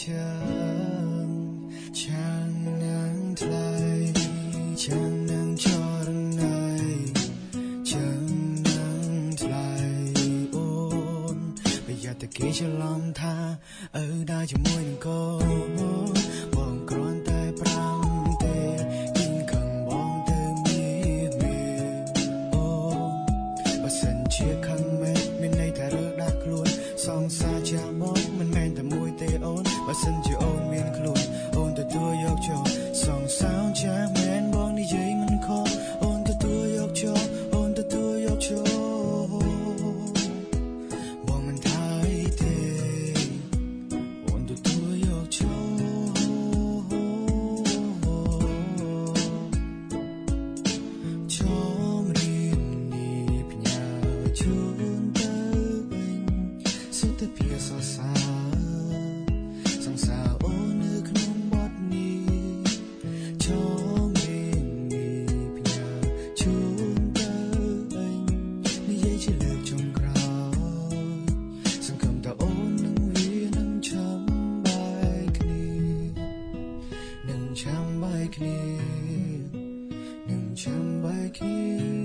គេច្រឡំថាដើរជាមួយនឹងកូនបងគ្រាន់តែប្រាំទេគិនខឹងបងទៅមានអូបើសិនជាខឹងមែនមានន័យថារើដាក់ខ្លួនសងសាចាបងមិនមែនតែមួយទេអូនបើសិនជាអូនមានខ្លួនអូនទទួលយកចូលសងសៅចាមែនបងនិយាយមិនខុសអូនទទួលយកចូលអូនទទួលយកចូលចាំបាយគ្នា